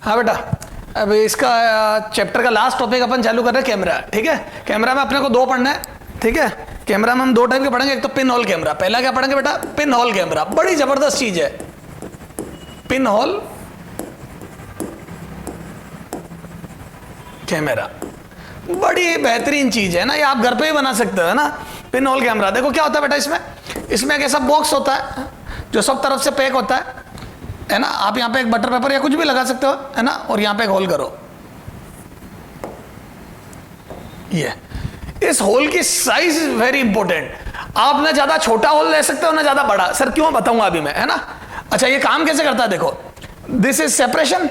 हाँ बेटा, अब इसका चैप्टर का लास्ट टॉपिक अपन चालू कर रहे हैं, कैमरा। ठीक है, कैमरा में अपने को दो पढ़ना है। ठीक है, कैमरा में हम दो टाइप के पढ़ेंगे, एक तो पिन होल कैमरा। पहला क्या पढ़ेंगे बेटा? Pin hole camera. बड़ी जबरदस्त चीज है पिन होल कैमरा, बड़ी बेहतरीन चीज है ना, ये आप घर पे ही बना सकते हो, है ना। पिन होल कैमरा देखो क्या होता है बेटा, इसमें एक ऐसा बॉक्स होता है जो सब तरफ से पैक होता है ना। आप यहाँ पे एक बटर पेपर या कुछ भी लगा सकते हो, है ना, और यहाँ पे एक होल करो। ये इस होल की साइज वेरी इंपॉर्टेंट। आप ना ज्यादा छोटा होल ले सकते हो ना ज्यादा बड़ा। सर क्यों, बताऊंगा अभी मैं, है ना। अच्छा, ये काम कैसे करता है देखो, this is separation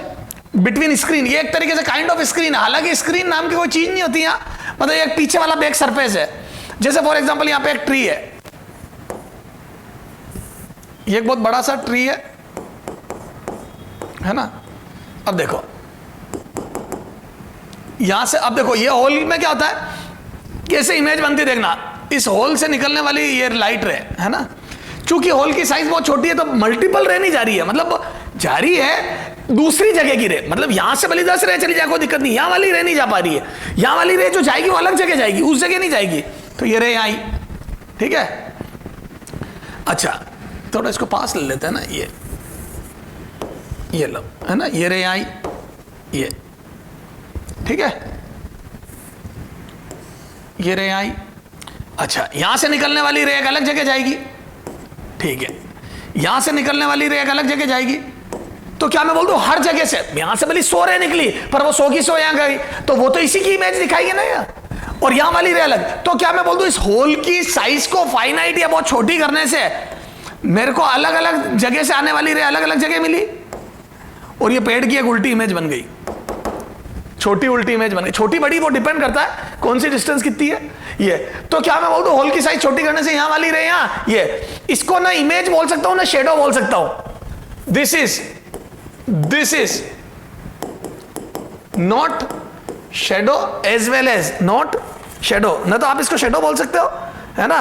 between screen. ये एक तरीके से काइंड ऑफ स्क्रीन है, हालांकि स्क्रीन नाम की कोई चीज नहीं होती यहाँ, मतलब एक पीछे वाला बैक सरफेस है। जैसे फॉर एग्जांपल यहाँ पे एक ट्री है, ये एक बहुत बड़ा सा ट्री है ना। अब देखो यहां से, अब देखो ये होल में क्या होता है, कैसे इमेज बनती है देखना। इस होल से निकलने वाली ये लाइट रे, है ना, चूंकि होल की साइज बहुत छोटी है तो मल्टीपल रे नहीं जा रही है, मतलब जा रही है दूसरी जगह की रे। मतलब यहां से भले 10 रे चली जाए कोई दिक्कत नहीं, यहां वाली रे नहीं जा पा रही है। यहां वाली रे जो जाएगी वो अलग जगह जाएगी, उस जगह नहीं जाएगी। तो ये रे यहां आई, ठीक है। अच्छा, थोड़ा इसको पास ले लेते हैं ना, ये लो, है ना, ये रे यहां आई, ये ठीक है, ये रे आई। अच्छा, यहां से निकलने वाली रे एक अलग जगह जाएगी, ठीक है। यहां से निकलने वाली रे एक अलग जगह जाएगी। तो क्या मैं बोल दूं हर जगह से, यहां से भले 100 रे निकली पर वो 100 की 100 यहां गई, तो वो तो इसी की इमेज दिखाएगी ना यार, और यहां वाली रे अलग। तो क्या मैं बोल दूं इस होल की साइज को फाइनाइट या बहुत छोटी करने से मेरे को अलग अलग जगह से आने वाली रे अलग अलग जगह मिली, और ये पेड़ की एक उल्टी इमेज बन गई, छोटी उल्टी इमेज बन गई। छोटी बड़ी वो डिपेंड करता है कौन सी डिस्टेंस कितनी है ये। तो क्या मैं बोल दूं होल की साइज छोटी करने से यहां वाली रे यहां, ये इसको ना इमेज बोल सकता हूं ना शेडो बोल सकता हूं। This is not shadow as well as not shadow. ना तो आप इसको शेडो बोल सकते हो, है ना,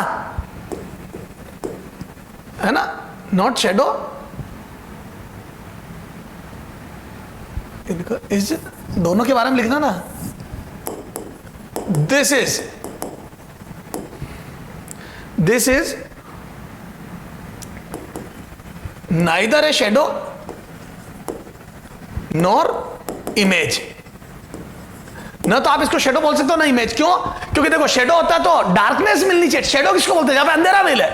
है ना, नॉट शेडो इस दोनों के बारे में लिखना ना। This is neither a shadow nor image. ना तो आप इसको शेडो बोल सकते हो ना इमेज। क्यों? क्योंकि देखो शेडो होता है तो डार्कनेस मिलनी चाहिए। शेडो किसको बोलते हैं? जहां पे अंधेरा मिले,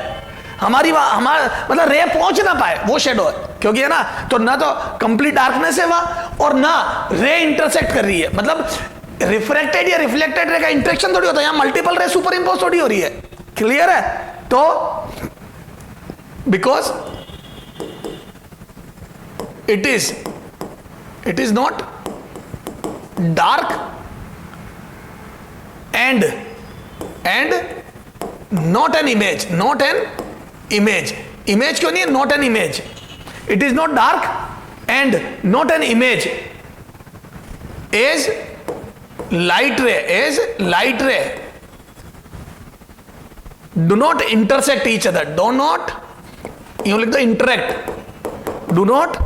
हमारा मतलब रे पहुंच ना पाए, वो शेडो है। क्योंकि है ना, तो ना तो कंप्लीट डार्कनेस है वहां, और ना रे इंटरसेक्ट कर रही है, मतलब रिफ्रैक्टेड या रिफ्लेक्टेड रे का इंटरेक्शन थोड़ी होता है, यहां मल्टीपल रे सुपर इंपोज थोड़ी हो रही है। क्लियर है? तो because it is not dark and not an image, not an image. Image क्यों नहीं है? Not an image. It is not dark and not an image as light ray do not intersect each other. Do not, you लिख दो interact, do not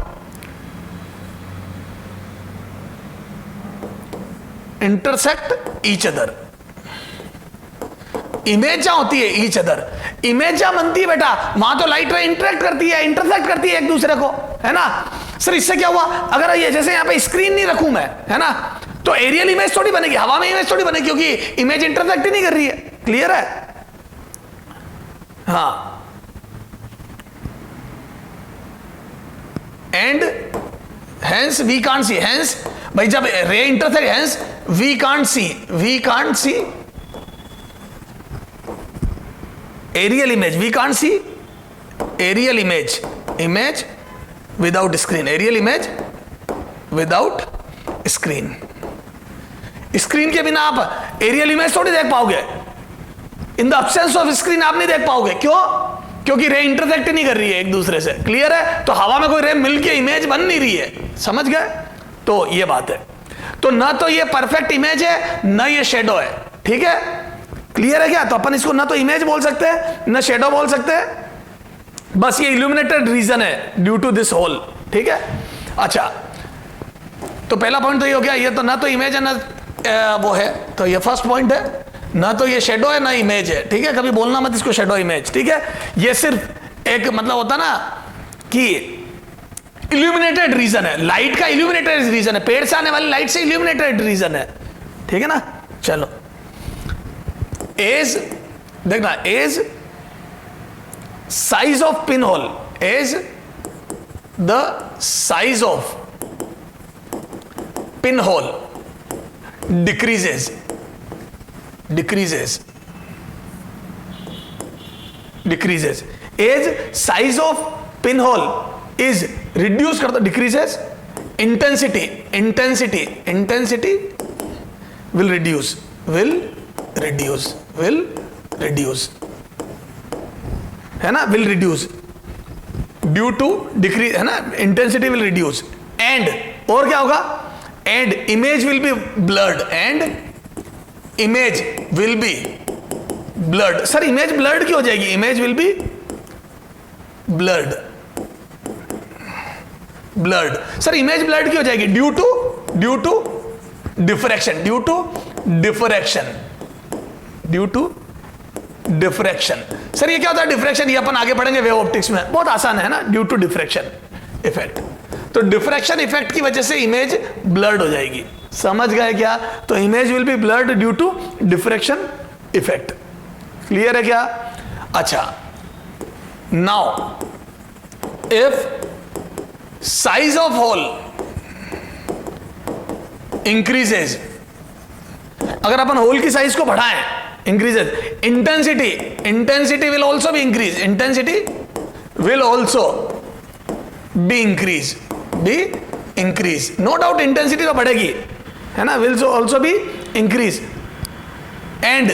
intersect each other. Image जहां होती है each other, image जहां बनती है बेटा वहां तो लाइट रे इंटरेक्ट करती है, इंटरसेक्ट करती है एक दूसरे को, है ना। सर इससे क्या हुआ, अगर ये जैसे यहां पे स्क्रीन नहीं रखूं मैं, है ना, तो एरियल इमेज थोड़ी बनेगी, हवा में इमेज थोड़ी बनेगी, क्योंकि इमेज इंटरसेक्ट ही नहीं कर रही है। क्लियर है? हाँ, and hence we can't see, hence भाई जब ray intersect, hence we can't see aerial image. We can't see aerial image without screen. Aerial image without screen. Screen के बिना आप एरियल इमेज थोड़ी देख पाओगे। In the absence of screen आप नहीं देख पाओगे। क्यों? क्योंकि रे इंटरसेक्ट नहीं कर रही है एक दूसरे से। क्लियर है? तो हवा में कोई रे मिलके इमेज बन नहीं रही है। समझ गए? तो ये बात है। तो ना तो ये परफेक्ट इमेज है, ना ये शेडो है। ठीक है? क्लियर है क्या? तो अपन इसको ना तो इमेज बोल सकते हैं ना शेडो बोल सकते हैं, बस ये इल्यूमिनेटेड रीजन है ड्यू टू दिस होल। ठीक है? अच्छा, तो पहला पॉइंट तो ये हो गया, ये तो ना तो इमेज है ना वो है, तो ये फर्स्ट पॉइंट है, ना तो ये शेडो है ना इमेज है, ठीक है। कभी बोलना मत इसको शेडो इमेज, ठीक है। ये सिर्फ एक मतलब होता ना कि इल्यूमिनेटेड रीजन है, लाइट का इल्यूमिनेटेड रीजन है, पेड़ से आने वाली लाइट से इल्यूमिनेटेड रीजन है, ठीक है ना। चलो, एज देखना, as size of pinhole, as the size of pinhole decreases as size of pinhole is reduced करता, decreases, intensity will reduce है ना, will reduce due to decrease है ना, intensity will reduce and और क्या होगा, and image will be blurred, sir image blurred क्यों हो जाएगी, image will be blurred sir image blurred क्यों हो जाएगी, ड्यू टू डिफ्रैक्शन। सर ये क्या होता है डिफ्रैक्शन, ये अपन आगे पढ़ेंगे वेव ऑप्टिक्स में, बहुत आसान है ना, ड्यू टू डिफ्रैक्शन इफेक्ट। तो डिफ्रैक्शन इफेक्ट की वजह से इमेज ब्लर्ड हो जाएगी, समझ गए क्या। तो image will be blurred due to diffraction effect, clear है क्या। अच्छा, now if size of hole increases, अगर अपन होल की साइज को बढ़ाएं, increases, intensity will also be increase, no doubt intensity तो बढ़ेगी है ना, will also be increase and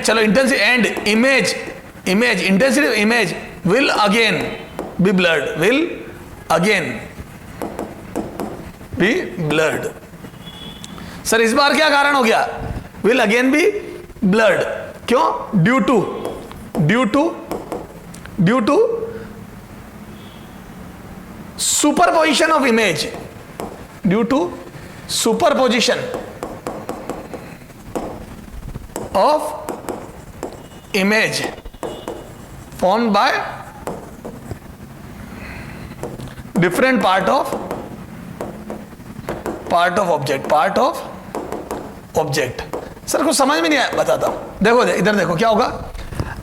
चलो intensity and image intensity image will again be blurred, sir इस बार क्या कारण हो गया, विल अगेन बी ब्लर्ड, क्यों, due to superposition of image, due to superposition of image formed by different part of object। Sir कुछ समझ में नहीं आया, बताता हूं, देखो इधर देखो क्या होगा,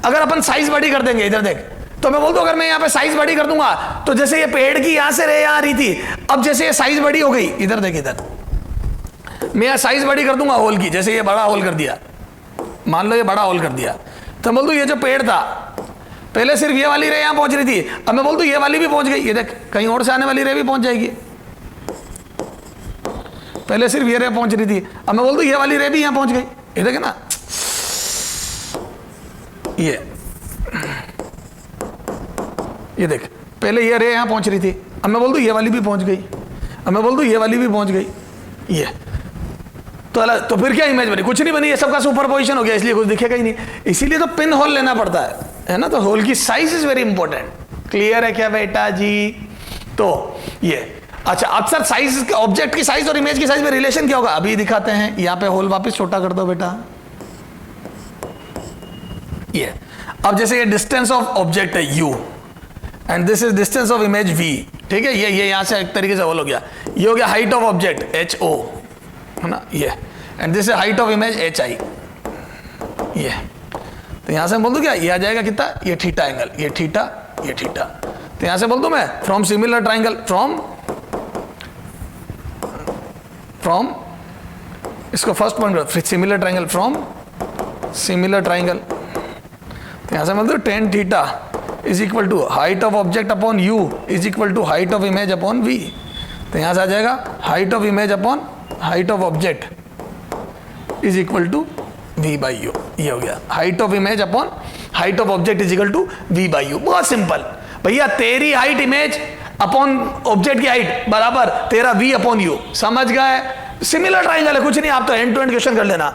अगर अपन साइज बड़ी कर देंगे, इधर देख, तो मैं बोल दूं अगर मैं यहां पे साइज बड़ी कर दूंगा, तो जैसे ये पेड़ की यहां से रे आ रही थी, अब जैसे ये साइज बड़ी हो गई, इधर देख, इधर मैं यहां साइज बड़ी कर दूंगा होल की, जैसे ये बड़ा होल कर दिया, मान लो ये बड़ा होल कर दिया, तो बोल दूं ये जो पेड़ था पहले सिर्फ ये वाली रे यहां पहुंच रही थी, अब मैं बोल दूं ये वाली भी पहुंच गई, ये देख कहीं और से आने वाली रे भी पहुंच जाएगी, पहले सिर्फ ये रे पहुंच रही थी, अब मैं बोल दूं ये वाली रे भी यहां पहुंच गई, ये देख ना, ये देख पहले ये रे यहां पहुंच रही थी, अब मैं बोल दूं ये वाली भी पहुंच गई, अब मैं बोल दूं ये वाली भी पहुंच गई, ये तो फिर क्या इमेज बनी, कुछ नहीं बनी, ये सबका सुपरपोजिशन हो गया, इसलिए कुछ दिखेगा ही नहीं, इसीलिए तो पिन होल लेना पड़ता है ना, तो होल की size is very important, clear है क्या बेटा जी। तो ये अच्छा, अब सर साइज, ऑब्जेक्ट की साइज और इमेज की साइज में रिलेशन क्या होगा, अभी दिखाते हैं, यहां पे होल वापस छोटा कर दो बेटा, ये अब जैसे ये डिस्टेंस ऑफ ऑब्जेक्ट है u and this is distance of image v, ठीक है, ये यहां से एक तरीके से होल हो गया, ये हो गया हाइट ऑफ ऑब्जेक्ट ho है ना, ये and this is height of image hi, ये तो यहां से बोल दूं क्या, ये आ जाएगा कितना, ये थीटा एंगल, ये थीटा, तो यहां से बोल दूं मैं फ्रॉम सिमिलर ट्राइंगल, फ्रॉम इसको first point, similar triangle, from similar triangle, तो यहां से बोल दूं tan theta is equal to height of object upon u is equal to height of image upon v, तो यहां से आ जाएगा height of image upon height of object is equal to v by u, ये हो गया height of image upon height of object is equal to v by you, बहुत simple भैया, तेरी हाइट इमेज अपॉन ऑब्जेक्ट की height बराबर तेरा v upon you, समझ गए, सिमिलर ट्राइंगल है, कुछ नहीं, आप तो एंड टू एंड क्वेश्चन कर लेना,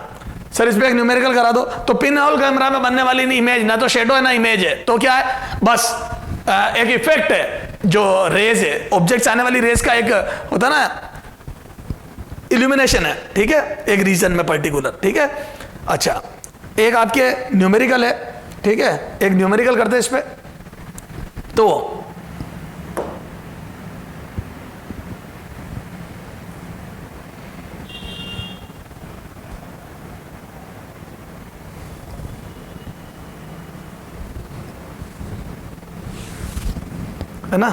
सर इस पे एक न्यूमेरिकल करा दो, तो पिन होल कैमरा में बनने वाली इमेज ना तो शेडो है ना इमेज है, तो क्या है, बस एक इफेक्ट है, जो रेज है, ऑब्जेक्ट से आने वाली रेज का एक होता ना इल्यूमिनेशन है, ठीक है, एक रीजन में पर्टिकुलर, ठीक है। अच्छा, एक आपके न्यूमेरिकल है, ठीक है, एक न्यूमेरिकल करते हैं इस पे। तो है ना,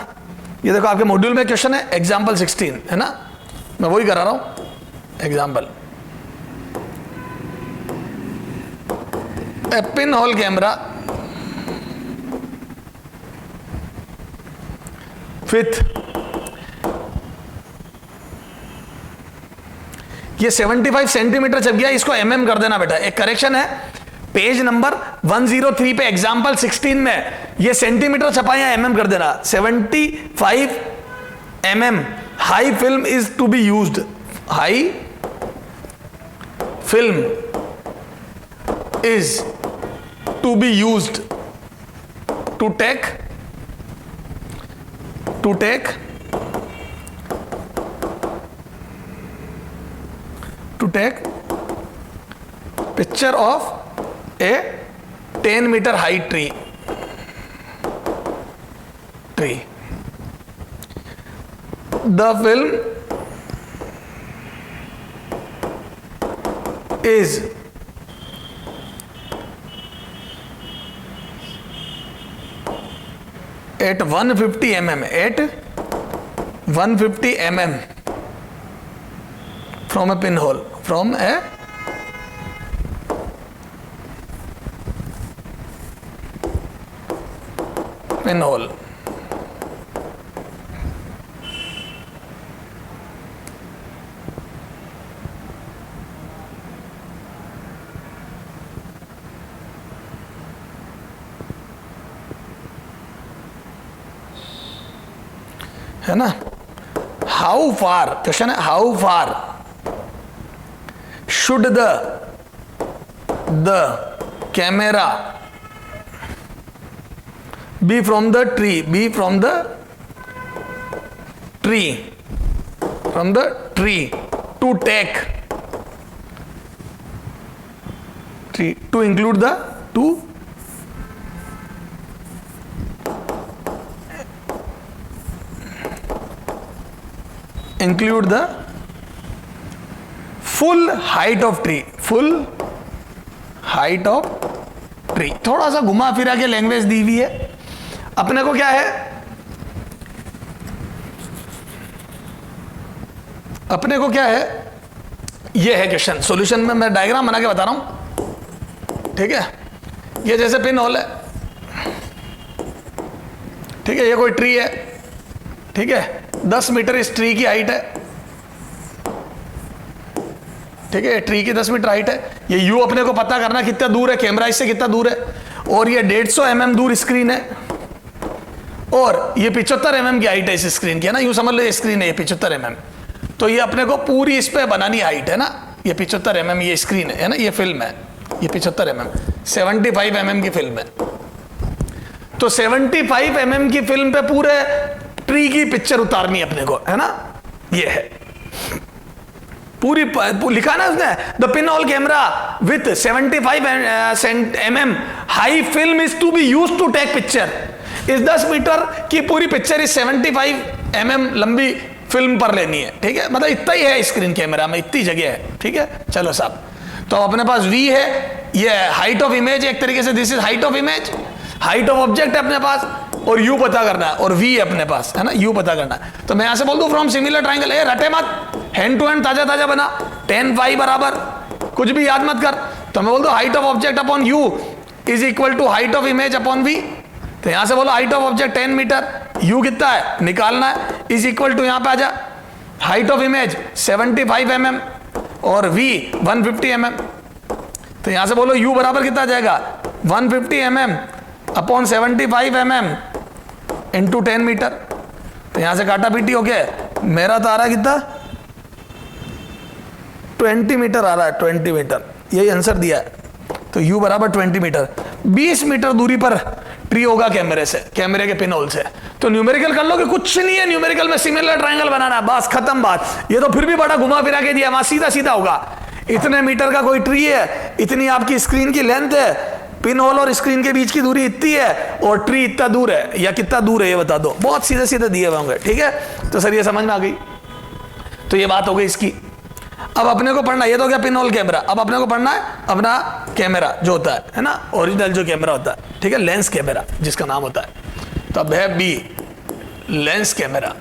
ये देखो आपके मॉड्यूल में क्वेश्चन है एग्जाम्पल 16, है ना, मैं वही करा रहा हूं example. A pin hole camera with, ये 75 सेंटीमीटर जब गया, इसको mm कर देना बेटा। एक करेक्शन है, पेज नंबर 103 पे एग्जाम्पल 16 में ये सेंटीमीटर छपा या mm कर देना। 75 mm high film is to be used, high film is to be used to take picture of a 10 metre high tree. The film is at 150 mm, at 150 mm from a pinhole, from a pinhole. है ना, how far, question है how far should the camera be from the tree, to take tree, to include the include the full height of tree, थोड़ा सा घुमा फिरा के language दी हुई है अपने को। क्या है अपने को, क्या है, ये है क्वेश्चन। सॉल्यूशन में मैं डायग्राम बना के बता रहा हूं, ठीक है। ये जैसे पिन होल है, ठीक है, ये कोई ट्री है, ठीक है, 10 मीटर इस ट्री की हाइट है, ठीक है, ट्री की 10 मीटर हाइट है। ये यू अपने को पता करना कितना दूर है, कैमरा इससे कितना दूर है, और ये 150 mm दूर स्क्रीन है, और ये 75 mm की हाइट है इस स्क्रीन की, है ना, यूं समझ लो ये स्क्रीन है, ये 75 mm। तो ये अपने को पूरी इस पे बनानी हाइट है ना, ये 75 mm ये स्क्रीन है ना, ये फिल्म है, ये 75 mm, 75 mm की फिल्म है। तो 75 mm की फिल्म पे पूरे ट्री की पिक्चर उतारनी है अपने को, है ना, ये है पूरी लिखा ना उसने, the pinhole camera with 75 mm high film is to be used to take picture. इस 10 मीटर की पूरी पिक्चर इस 75 mm लंबी फिल्म पर लेनी है, ठीक है, मतलब इतना ही है स्क्रीन कैमरा में, इतनी जगह है, ठीक है। चलो साहब, तो अपने पास v है, ये हाइट ऑफ इमेज, एक तरीके से this is height of image, height of object है अपने पास, और u पता करना है, और v अपने पास, है ना, u पता करना है। तो मैं यहां से बोल दूं फ्रॉम सिमिलर ट्राइंगल, रटे मत, हैंड टू हैंड ताजा ताजा बना, 10 पाई बराबर, कुछ भी याद मत कर। तो मैं बोल दूं height of object upon u is equal to height of image upon v। तो यहां से बोलो height of object 10 metre, u कितना है निकालना है, इज इक्वल टू, यहां पे आ जा, हाइट ऑफ इमेज 75 mm और v 150 mm। तो यहां से बोलो u बराबर कितना आ जाएगा, 150 mm upon 75 mm into 10 metre. तो यहां से काटा पीटी हो गया, मेरा तो आ रहा है कितना, 20 मीटर आ रहा है, 20 मीटर, यही आंसर दिया है। तो u बराबर 20 मीटर, 20 मीटर दूरी पर ट्री होगा कैमरे से, कैमरे के पिन होल से। तो न्यूमेरिकल कर लो कि कुछ नहीं है, न्यूमेरिकल में सिमिलर ट्रायंगल बनाना है, बस खत्म बात। ये तो फिर भी बड़ा घुमा फिरा के दिया, वहां सीधा सीधा होगा। इतने मीटर का कोई ट्री है, इतनी आपकी स्क्रीन की लेंथ है, पिन होल और स्क्रीन के बीच की दूरी इतनी है, और ट्री इतना दूर है, या कितना दूर है ये बता दो। बहुत सीधे सीधे दिए हुए होंगे, ठीक है। तो सर ये समझ में आ गई। तो ये बात हो गई इसकी। अब अपने को पढ़ना, ये तो क्या पिन होल कैमरा, अब अपने को पढ़ना है अपना कैमरा जो होता है ना, ओरिजिनल जो कैमरा होता है, ठीक है, लेंस कैमरा जिसका नाम होता है। तो अब है बी, लेंस कैमरा,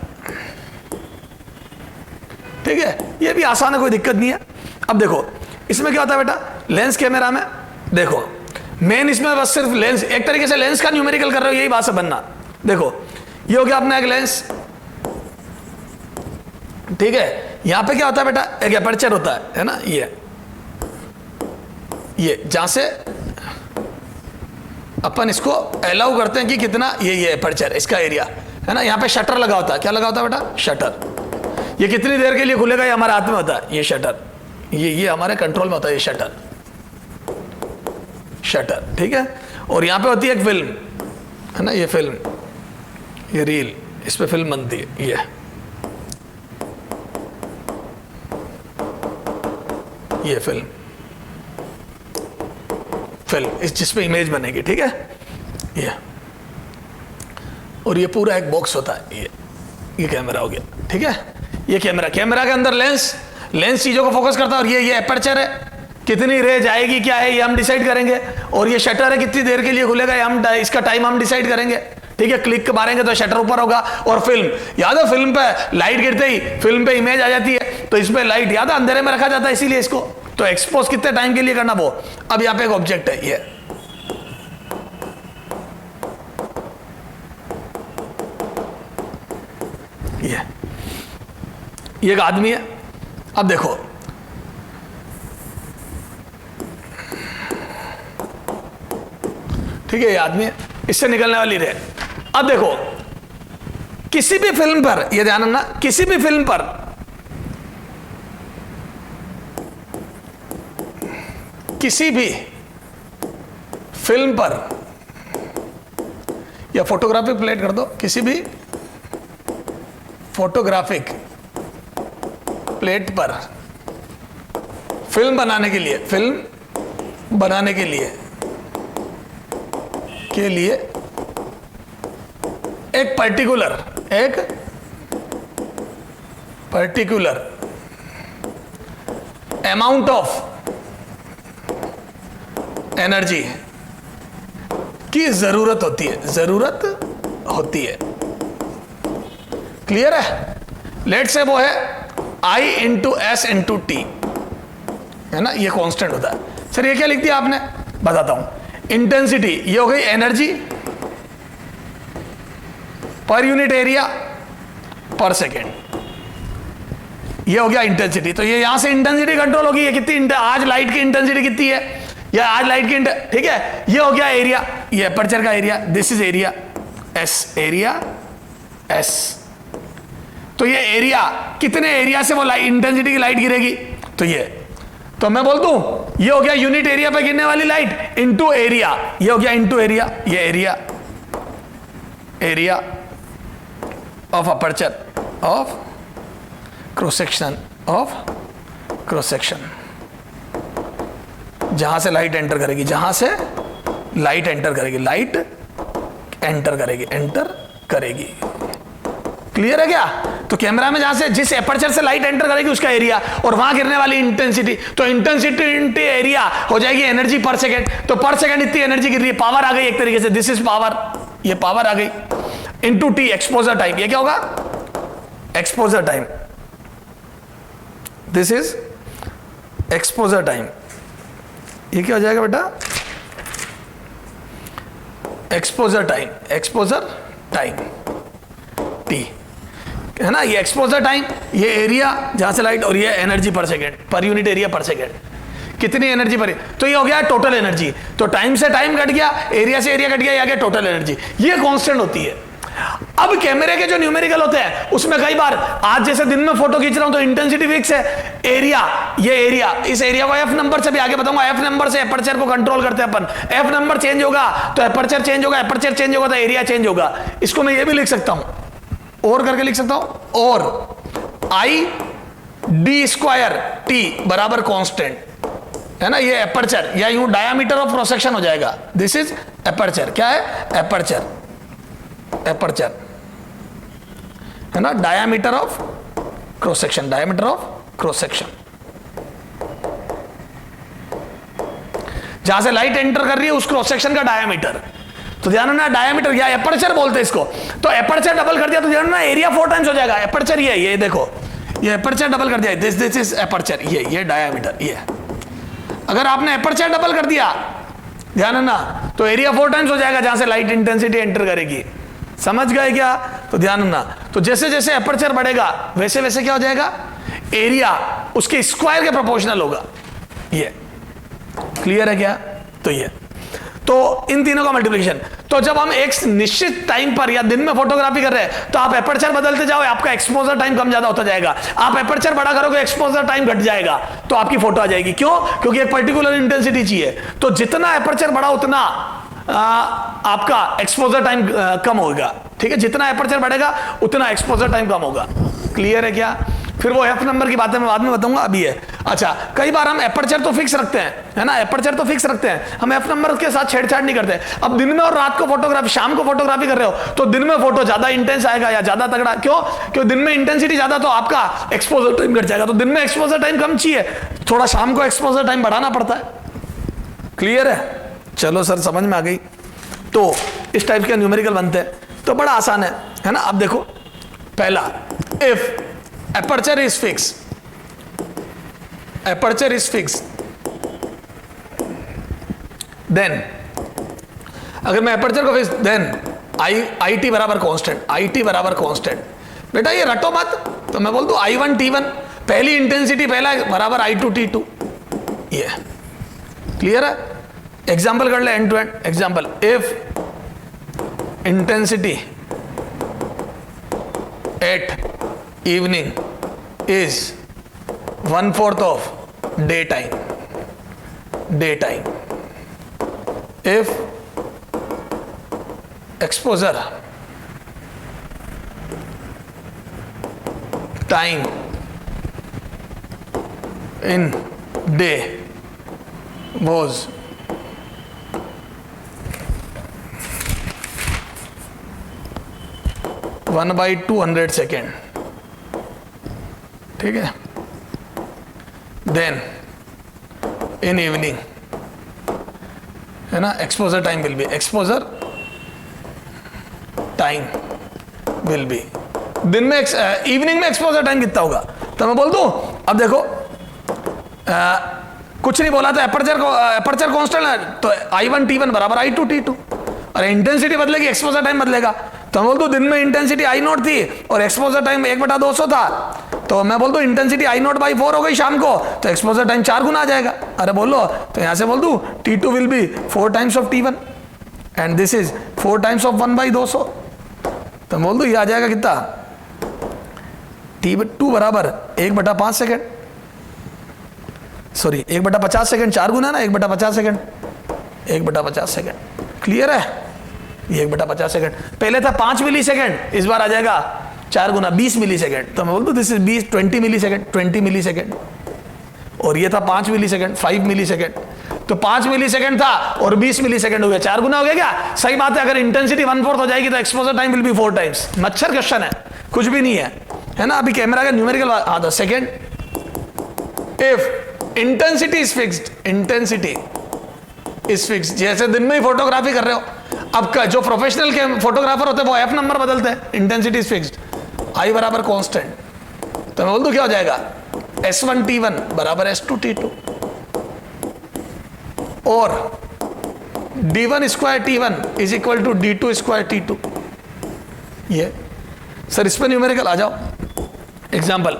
ठीक है। ये भी आसान है, कोई दिक्कत नहीं है। अब देखो इसमें क्या होता है बेटा, लेंस कैमरा में देखो मेन इसमें बस सिर्फ लेंस, एक तरीके से लेंस का न्यूमेरिकल कर रहे हो, यही बात से बनना। देखो ये हो गया अपना एक लेंस, ठीक है। यहां पे क्या होता है बेटा, एक एपर्चर होता है ना, ये जहां से अपन इसको अलाउ करते हैं कि कितना, ये एपर्चर, इसका एरिया है ना। यहां पे शटर लगा होता है, क्या लगा होता है बेटा, शटर। ये कितनी देर के लिए खुलेगा, ये हमारे हाथ में होता है, ये शटर, ये हमारे कंट्रोल में होता है, ये शटर, ठीक है। और यहां पे होती है एक फिल्म, है ना, ये फिल्म, ये रील, इस पे फिल्म बनती है, ये फिल्म इस जिसपे इमेज बनेगी, ठीक है, ये। और ये पूरा एक बॉक्स होता है, ये कैमरा हो गया, ठीक है। ये कैमरा के अंदर लेंस चीजों को फोकस करता है, और ये एपर्चर है, कितनी रे जाएगी क्या है ये हम डिसाइड करेंगे। और ये शटर है, कितनी देर के लिए खुलेगा ये हम, इसका टाइम हम डिसाइड करेंगे, ठीक है। क्लिक मारेंगे तो शटर ऊपर होगा। और फिल्म, याद है फिल्म पे लाइट गिरते ही फिल्म पे इमेज आ जाती है, तो इसमें लाइट, याद है, अंधेरे में रखा जाता है, इसीलिए इसको तो एक्सपोज कितने टाइम के लिए करना वो। अब यहां पे एक ऑब्जेक्ट है, ये एक आदमी है। अब देखो ठीक है, ये आदमी है, इससे निकलने वाली रे। अब देखो किसी भी फिल्म पर, ये ध्यान रखना, किसी भी फिल्म पर या फोटोग्राफिक प्लेट कर दो, किसी भी फोटोग्राफिक प्लेट पर फिल्म बनाने के लिए एक पर्टिकुलर अमाउंट ऑफ एनर्जी की जरूरत होती है। क्लियर है? लेट से वो है I into S into T, है ना, ये कांस्टेंट होता है। सर ये क्या लिख दिया आपने, बताता हूं। इंटेंसिटी ये हो गई एनर्जी पर यूनिट एरिया पर सेकेंड, ये हो गया इंटेंसिटी। तो ये यहां से इंटेंसिटी कंट्रोल होगी, ये कितनी, आज लाइट की इंटेंसिटी कितनी है, या आज लाइट की, ठीक है। ये हो गया एरिया, ये अपर्चर का area, this is area S, area S. तो ये एरिया, कितने एरिया से वो इंटेंसिटी की लाइट गिरेगी, तो ये, तो मैं बोल दूं ये हो गया यूनिट एरिया पे गिरने वाली लाइट इनटू एरिया, ये हो गया इनटू एरिया, ये area of aperture of cross section, जहां से लाइट एंटर करेगी, क्लियर है क्या? तो कैमरा में जहां से, जिस एपर्चर से लाइट एंटर करेगी उसका एरिया, और वहां गिरने वाली इंटेंसिटी, तो इंटेंसिटी इंटू एरिया हो जाएगी एनर्जी पर सेकेंड। तो पर सेकेंड इतनी एनर्जी गिर रही है, पावर आ गई एक तरीके से, दिस इज पावर, ये पावर आ गई, इंटू टी एक्सपोजर टाइम, ये क्या होगा, exposure time, this is exposure time, ये क्या हो जाएगा बेटा, एक्सपोजर टाइम टी, है ना, ये एक्सपोजर टाइम, ये एरिया जहां से लाइट, और ये एनर्जी पर सेकेंड, पर यूनिट एरिया पर सेकेंड, कितनी एनर्जी पर, तो ये हो गया टोटल एनर्जी। तो टाइम से टाइम कट गया, एरिया से एरिया कट गया, ये आ गया टोटल एनर्जी, ये कांस्टेंट होती है। अब कैमरे के जो न्यूमेरिकल होते हैं उसमें कई बार, आज जैसे दिन में फोटो खींच रहा हूं तो इंटेंसिटी फिक्स है, एरिया, ये एरिया, इस एरिया को एफ नंबर से भी आगे बताऊंगा, एफ नंबर से एपर्चर को कंट्रोल करते हैं अपन, एफ नंबर चेंज होगा तो एपर्चर चेंज होगा, एपर्चर चेंज होगा तो एरिया चेंज होगा। इसको मैं ये भी लिख सकता हूं, और करके लिख सकता हूं, और आई डी स्क्वायर टी बराबर कांस्टेंट, है ना, ये एपर्चर या यूं डायामीटर ऑफ क्रॉस सेक्शन हो जाएगा। दिस इज एपर्चर, क्या है, एपर्चर, एपर्चर, है ना, diameter of cross section, diameter of cross section, जहां से लाइट एंटर कर रही है उस क्रॉस सेक्शन का डायामीटर। तो ध्यान रखना, डायामीटर या एपर्चर बोलते हैं इसको। तो एपर्चर डबल कर दिया तो ध्यान रखना एरिया 4 टाइम्स हो जाएगा। एपर्चर ये देखो, ये एपर्चर डबल कर दिया, दिस इज एपर्चर, ये डायामीटर, ये। अगर आपने एपर्चर डबल कर दिया, ध्यान रखना, तो एरिया 4 टाइम्स हो जाएगा जहां से लाइट इंटेंसिटी एंटर करेगी। समझ गए क्या? तो ध्यान रखना, तो जैसे जैसे एपर्चर बढ़ेगा वैसे वैसे क्या हो जाएगा, एरिया उसके स्क्वायर के प्रोपोर्शनल होगा। ये क्लियर है क्या? तो ये, तो इन तीनों का मल्टीप्लिकेशन। तो जब हम एक निश्चित टाइम पर या दिन में फोटोग्राफी कर रहे हैं तो आप एपर्चर बदलते जाओ, आपका एक्सपोजर टाइम कम ज्यादा होता जाएगा। आप एपर्चर बड़ा करोगे, एक्सपोजर टाइम घट जाएगा, तो आपकी फोटो आ जाएगी। क्यों? क्योंकि एक पर्टिकुलर इंटेंसिटी चाहिए। तो जितना एपर्चर बड़ा उतना आपका एक्सपोजर टाइम कम होगा। ठीक है, जितना एपर्चर बढ़ेगा उतना एक्सपोजर टाइम कम होगा। क्लियर है क्या? फिर वो एफ नंबर की बातें मैं बाद में बताऊंगा, अभी है। अच्छा, कई बार हम एपर्चर तो फिक्स रखते हैं, है ना, एपर्चर तो फिक्स रखते हैं, हम एफ नंबर के साथ छेड़छाड़ नहीं करते। अब दिन में और रात को फोटोग्राफी, शाम को फोटोग्राफी कर रहे हो तो दिन में फोटो ज्यादा इंटेंस आएगा या ज्यादा तगड़ा। क्यों? क्योंकि दिन में इंटेंसिटी ज्यादा तो आपका एक्सपोजर टाइम घट जाएगा। तो दिन में एक्सपोजर टाइम कम चाहिए, थोड़ा शाम को एक्सपोजर टाइम बढ़ाना पड़ता है। क्लियर है? चलो सर, समझ में आ गई। तो इस टाइप के न्यूमेरिकल बनते हैं, तो बड़ा आसान है ना। अब देखो, पहला, if aperture is fixed, aperture is fixed, then अगर मैं एपर्चर को फिक्स, देन आई टी बराबर कांस्टेंट, आई टी बराबर कांस्टेंट। बेटा ये रटो मत, तो मैं बोल दूं I1 T1, पहली इंटेंसिटी पहला बराबर I2 T2। ये क्लियर है? एग्जाम्पल कर ले, end to end example. If intensity at evening is 1/4 of daytime, if exposure time in day was 1/200 second, ठीक है, देन इन इवनिंग, है ना, exposure time will be, exposure time will be, दिन में evening में exposure time कितना होगा? तो मैं बोल दूं, अब देखो कुछ नहीं बोला था, एपर्चर कांस्टेंट है तो I1 T1 बराबर I2 T2, और इंटेंसिटी बदलेगी, एक्सपोजर टाइम बदलेगा। तो मैं बोल दूं दिन में इंटेंसिटी I0 थी और एक्सपोजर टाइम 1/200 था, तो मैं बोल दूं इंटेंसिटी I0/4 हो गई शाम को, तो एक्सपोजर टाइम 4 गुना आ जाएगा। अरे बोलो, तो यहां से बोल दूं T2 will be 4 times of T1 and this is 4 times of 1/200। तो बोल दूं ये आ जाएगा कितना, T2 बराबर 1/5 सेकेंड, सॉरी 1/50 सेकेंड, 4 गुना ना 1/50 सेकेंड, 1/50 सेकेंड। क्लियर है? ये 1/50 सेकेंड, पहले था 5 मिली सेकेंड, इस बार आ जाएगा 4 गुना 20 मिली सेकेंड। तो मैं बोल दूं this is 20 millisecond, 20 millisecond, और ये था 5 मिली सेकेंड, 5 मिली सेकेंड। तो 5 मिली सेकेंड था और 20 मिली सेकेंड हो गया, 4 गुना हो गया क्या? सही बात है। अगर इंटेंसिटी 1/4 हो जाएगी तो exposure time will be 4 times. मच्छर क्वेश्चन है, कुछ भी नहीं है ना। अभी कैमरा का न्यूमेरिकल आता second, if intensity is fixed, intensity is fixed, जैसे दिन में ही फोटोग्राफी कर रहे हो, अब का जो प्रोफेशनल के फोटोग्राफर होते हैं वो एफ नंबर बदलते हैं, इंटेंसिटी इज फिक्स्ड, आई बराबर कांस्टेंट। तो मैं बोल दूं क्या हो जाएगा, S1 T1 बराबर S2 T2, और D1 square T1 is equal to D2 square T2। ये सर इस पर न्यूमेरिकल आ जाओ। Example,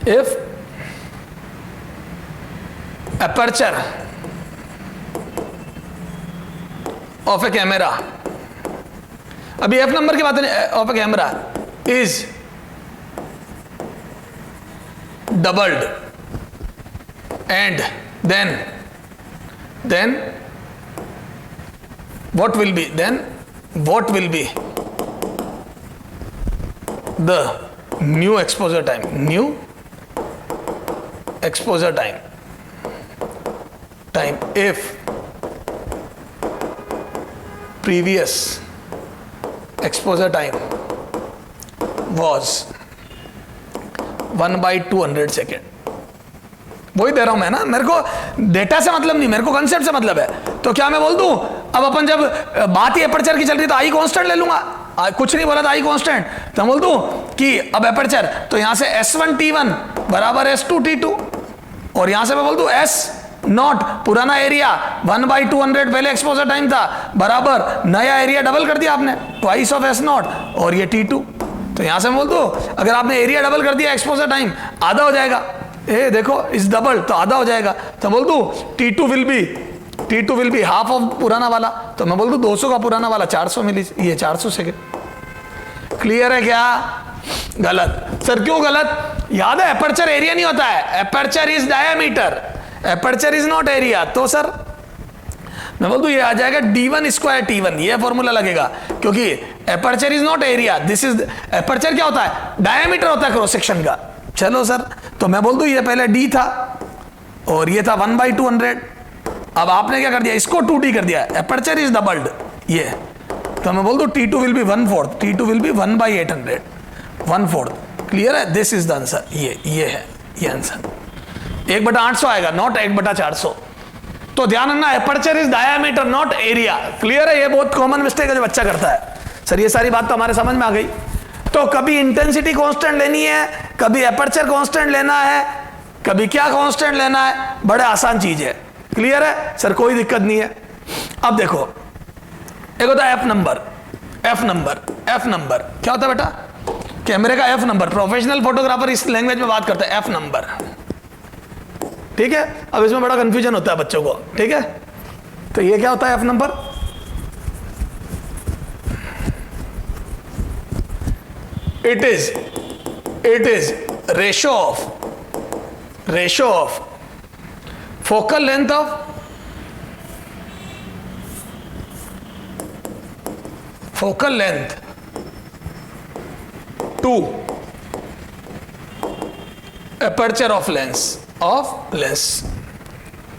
if aperture of a camera, अभी एफ नंबर की बात नहीं, of a camera is doubled and then what will be the new exposure time if previous exposure time was 1/200 second. वही दे रहा हूं मैं ना, मेरे को डेटा से मतलब नहीं, मेरे को कंसेप्ट से मतलब है। तो क्या मैं बोल दूं, अब अपन जब बात ही एपर्चर की चल रही तो आई कांस्टेंट ले लूंगा, कुछ नहीं बोला था आई कांस्टेंट, तो बोल दूं कि अब एपर्चर, तो यहां से S1T1 बराबर S2T2, और यहां से मैं बोल दूं S0 पुराना एरिया 1/200 पहले एक्सपोजर टाइम था बराबर नया एरिया डबल कर दिया आपने, ट्वाइस ऑफ S0 और ये T2। तो यहां से मैं बोल दूं अगर आपने एरिया डबल कर दिया एक्सपोजर टाइम आधा हो जाएगा, ए देखो इस डबल तो आधा हो जाएगा, तो बोल दूं T2 will be half of पुराना वाला, तो मैं बोल दूं 200 का पुराना वाला 400 मिली, ये 400 सेकेंड। क्लियर है क्या? गलत। सर क्यों गलत? याद है एपर्चर एरिया नहीं होता है, aperture is diameter, aperture is not area. तो सर मैं बोल दूं ये आ जाएगा D1 स्क्वायर T1, ये फॉर्मूला लगेगा, क्योंकि aperture is not area, this is aperture क्या होता है, डायमीटर होता है क्रॉस सेक्शन का। चलो सर, तो मैं बोल दूं ये पहले D था और ये था 1/200, अब आपने क्या कर दिया, इसको 2D कर दिया, एपर्चर इज डबल्ड ये, तो मैं बोल दूं T2 will be 1/4, T2 will be 1/800, 1/4। Clear है? दिस इज द आंसर, ये है ये आंसर। 1/800 आएगा, नॉट 1/400। तो ध्यान रखना aperture is diameter not area. Clear है? ये बहुत कॉमन मिस्टेक है जो बच्चा करता है। सर ये सारी बात तो हमारे समझ में आ गई। तो कभी इंटेंसिटी कांस्टेंट लेनी है, कभी एपर्चर कांस्टेंट लेना है, कभी क्या कांस्टेंट लेना है, बड़े आसान चीज है। क्लियर है? सर कोई दिक्कत नहीं है। अब देखो एक होता है F number, F number, F number क्या होता है बेटा? कैमरे का एफ नंबर, प्रोफेशनल फोटोग्राफर इस लैंग्वेज में बात करते हैं, एफ नंबर। ठीक है? अब इसमें बड़ा कंफ्यूजन होता है बच्चों को। ठीक है? तो ये क्या होता है F number? It is ratio of focal length of to aperture of lens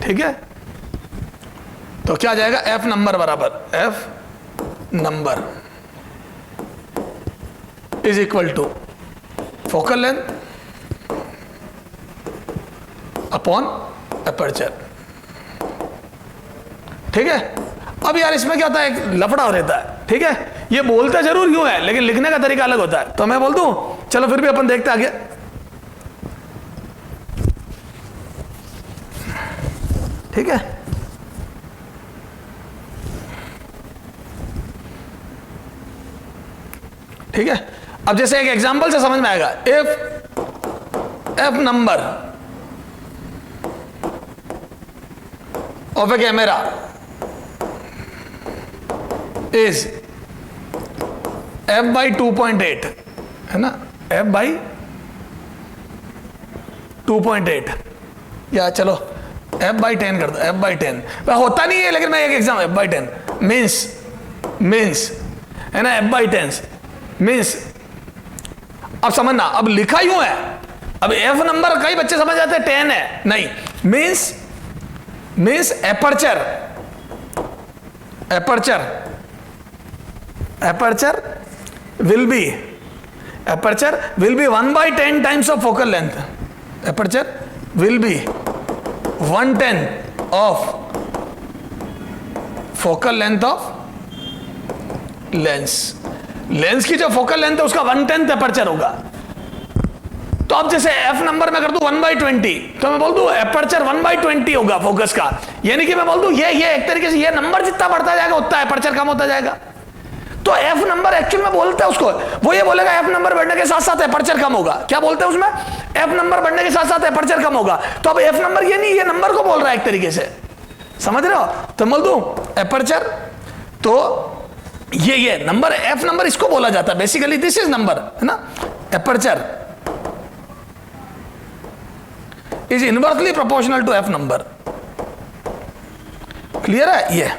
ठीक है? तो क्या आ जाएगा? एफ नंबर बराबर F number is equal to focal length upon aperture. ठीक है? अब यार इसमें क्या होता है, एक लफड़ा हो रहता है। ठीक है? ये बोलते जरूर यूं है लेकिन लिखने का तरीका अलग होता है। तो मैं बोल दूं, चलो फिर भी अपन देखते आगे। ठीक है? ठीक है? अब जैसे एक एग्जांपल से समझ में आएगा, F number of a camera is f/2.8 है ना, f/2.8 या चलो f/10 कर दो, f/10 होता नहीं है लेकिन मैं एक एग्जाम f/10 मीन्स है ना, f/10 मीन्स। अब समझना, अब लिखा यूं है, अब f नंबर कई बच्चे समझ जाते हैं 10 है, नहीं, means aperture will be 1/10 times of focal length. Aperture will be 1/10 of focal length of lens. Lens की जो फोकल लेंथ है उसका 1/10 एपर्चर होगा। तो अब जैसे एफ नंबर में कर दूं 1/20, तो मैं बोल दूं एपर्चर 1/20 होगा फोकस का, यानी कि मैं बोल दूं ये एक तरीके से ये नंबर जितना बढ़ता जाएगा उतना एपर्चर कम होता जाएगा। तो एफ नंबर एक्चुअल में बोलते हैं उसको, वो ये बोलेगा एफ नंबर बढ़ने के साथ साथ एपर्चर कम होगा। क्या बोलते हैं उसमें? एफ नंबर बढ़ने के साथ साथ एपर्चर कम होगा। तो अब एफ नंबर ये नहीं, ये नंबर को बोल रहा है एक तरीके से, समझ रहे हो? तो बोल दूं एपर्चर तो ये नंबर, एफ नंबर इसको बोला जाता है बेसिकली, दिस इज नंबर, है ना। Aperture is inversely proportional to F number, clear है ये।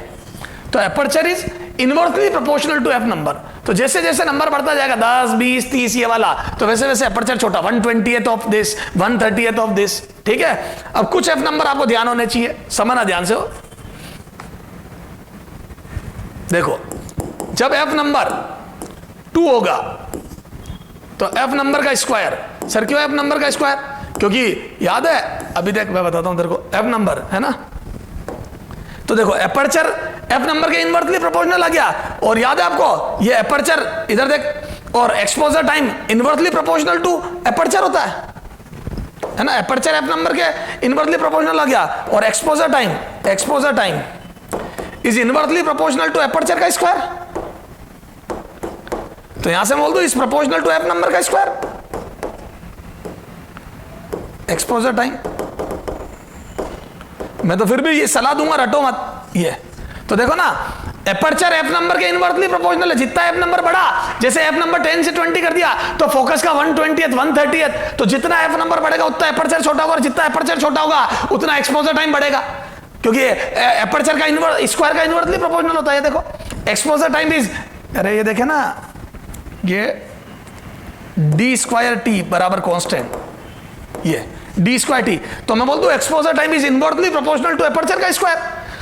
तो aperture is inversely proportional to F number. तो जैसे जैसे नंबर बढ़ता जाएगा 10, 20, 30 ये वाला, तो वैसे वैसे एपर्चर छोटा, 1/20th of this, 1/30th of this, ठीक है। अब कुछ एफ नंबर आपको ध्यान होने चाहिए, समझना ध्यान से हो। देखो जब एफ नंबर 2 होगा तो एफ नंबर का स्क्वायर, सर क्यों एफ नंबर का स्क्वायर? क्योंकि याद है, अभी देख मैं बताता हूं तेरे को, एफ नंबर है ना, तो देखो एपर्चर एफ नंबर के इनवर्सली प्रोपोर्शनल आ गया, और याद है आपको ये एपर्चर इधर देख, और exposure time inversely proportional to aperture होता है ना। एपर्चर एफ नंबर के इनवर्सली प्रोपोर्शनल आ गया, और exposure time is inversely proportional to aperture का स्क्वायर। तो यहां से बोल दो is proportional to F number का स्क्वायर, एक्सपोजर टाइम। मैं तो फिर भी ये सलाह दूंगा, रटो मत ये। तो देखो ना, एपर्चर एफ नंबर के इनवर्सली प्रोपोर्शनल है, जितना एफ नंबर बढ़ा, जैसे एफ नंबर 10 से 20 कर दिया तो फोकस का 1/20th 1/30th, तो जितना एफ नंबर बढ़ेगा उतना एपर्चर छोटा होगा, और जितना एपर्चर छोटा होगा उतना एक्सपोजर टाइम बढ़ेगा, क्योंकि एपर्चर का स्क्वायर का इनवर्सली प्रोपोर्शनल होता है। देखो एक्सपोजर टाइम इज, अरे ये देखे ना, ये d² बराबर कांस्टेंट, ये d², तो मैं बोल दूं exposure time is inversely proportional to aperture का स्क्वायर।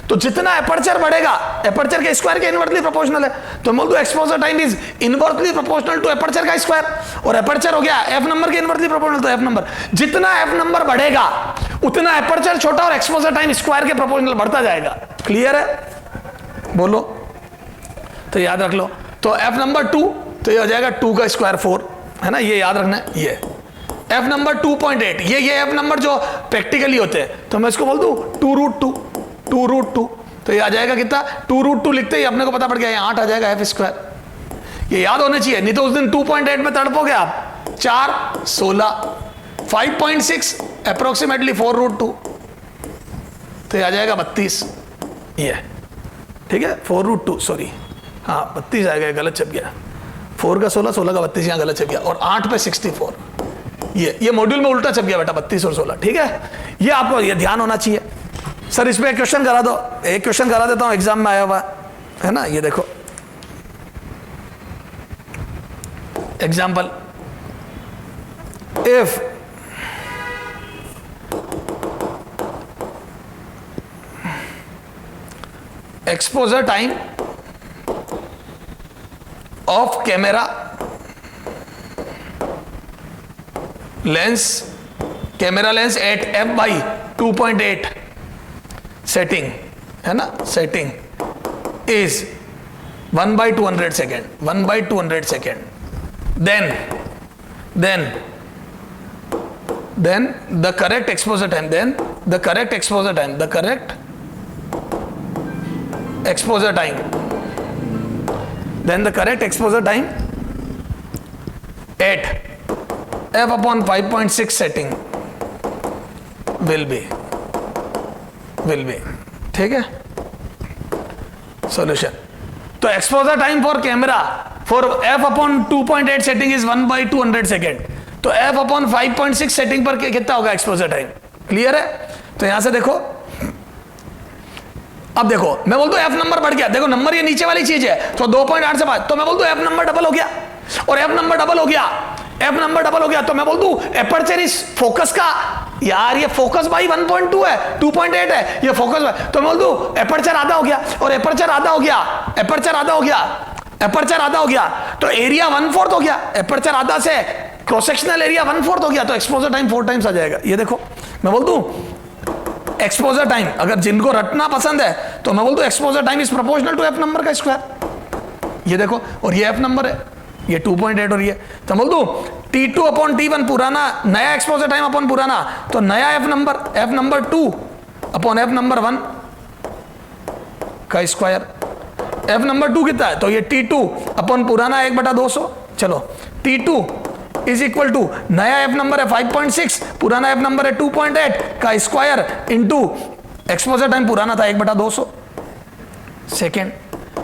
तो जितना एपर्चर बढ़ेगा, एपर्चर के स्क्वायर के इनवर्सली प्रोपोर्शनल है, तो मैं बोल दूं exposure time is inversely proportional to aperture का स्क्वायर, और एपर्चर हो गया एफ नंबर के इनवर्सली प्रोपोर्शनल, तो एफ नंबर, जितना एफ नंबर बढ़ेगा उतना एपर्चर छोटा और एक्सपोजर टाइम स्क्वायर के प्रोपोर्शनल बढ़ता जाएगा। क्लियर है? बोलो, तो याद रख लो। तो एफ नंबर 2, तो ये हो जाएगा 2 का स्क्वायर 4, है ना, ये याद रखना है। ये एफ नंबर 2.8, ये एफ नंबर जो प्रैक्टिकली होते हैं, तो मैं इसको बोल दूं 2√2, तो ये आ जाएगा कितना, 2√2 लिखते ही अपने को पता पड़ गया, ये 8 आ जाएगा एफ स्क्वायर। ये याद होने चाहिए, नहीं तो उस दिन 2.8 में तड़पोगे आप। 4, 16, 5.6 अप्रोक्सीमेटली 4√2, तो ये आ जाएगा 32, ये ठीक है, 4√2, सॉरी हाँ 32 आएगा, गलत छप गया, 4 का 16, 16 का 32 यहाँ गलत छप गया, और 8 पे 64, ये मॉड्यूल में उल्टा छप गया बेटा, 32 और 16, ठीक है। ये आपको ये ध्यान होना चाहिए। सर इस पे एक क्वेश्चन करा दो, एक क्वेश्चन करा देता हूं, एग्जाम में आया हुआ है ना, ये देखो example, if exposure time of camera lens at f by 2.8 setting, है ना, setting is 1/200 second, 1/200 second, then the correct exposure time, the correct exposure time at f upon 5.6 setting will be, ठीक है। सॉल्यूशन, तो exposure time for camera for f upon 2.8 setting is 1/200 second, तो f upon 5.6 setting पर कितना होगा exposure time? Clear है? तो यहां से देखो, अब देखो मैं बोल दो f नंबर बढ़ गया, देखो नंबर ये नीचे वाली चीज है, तो 2.8 से 5, तो मैं बोल दो f नंबर डबल हो गया, और f नंबर डबल हो गया, तो मैं बोल दूं एपर्चर इस फोकस का, यार ये फोकस भाई 1.2 है, 2.8 है, ये फोकस है, तो मैं बोल दूं एपर्चर आधा हो गया, और एपर्चर आधा हो गया, तो एरिया 1/4 हो गया, एपर्चर आधा से क्रॉस सेक्शनल एरिया 1/4 हो गया, तो एक्सपोजर टाइम 4 टाइम्स आ जाएगा। ये देखो मैं बोल दूं एक्सपोजर टाइम, अगर जिनको रटना पसंद है तो मैं बोल दूं exposure time is proportional to F number का स्क्वायर। ये देखो, और ये एफ नंबर है, ये 2.8, और ये, तो बोल दूं T2 अपॉन T1 पुराना, नया एक्सपोजर टाइम अपॉन पुराना, तो नया F number 2 upon F number 1 का स्क्वायर। एफ नंबर 2 कितना है, तो ये T2 अपॉन पुराना 1/200, चलो T2 इज इक्वल टू नया एफ नंबर है 5.6, पुराना एफ नंबर है 2.8 का स्क्वायर इंटू एक्सपोजर टाइम पुराना था 1/200 सेकेंड।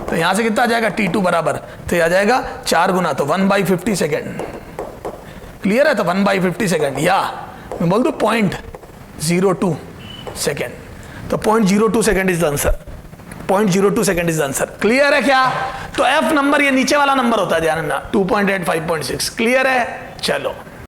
तो यहां से कितना आ जाएगा T2 बराबर, तो आ जाएगा 4 गुना, तो 1/50 सेकेंड। क्लियर है? तो 1/50 सेकेंड, या मैं बोल दूं 0.02 सेकेंड, तो 0.02 second is the answer. 0.02 second is the answer. Clear है क्या? तो F नंबर ये नीचे वाला नंबर होता है ध्यान रखना, 2.8 5.6। क्लियर है? चलो